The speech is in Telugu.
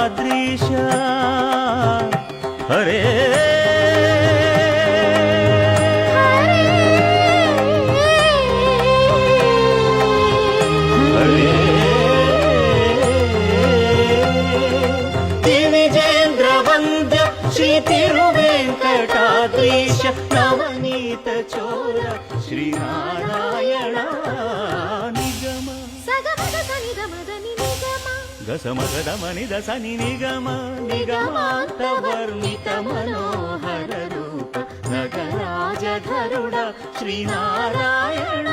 వెంకటాద్రీశ హరే దివిజేంద్రవంద్య శ్రీ తిరువెంకటాద్రీశ నవనీత చోర శ్రీనారాయణ నిగమ గసమగదమని దసని నిగమ నిగమాంతవర్ణిత మనోహర రూప నగరాజధరుడ శ్రీనారాయణ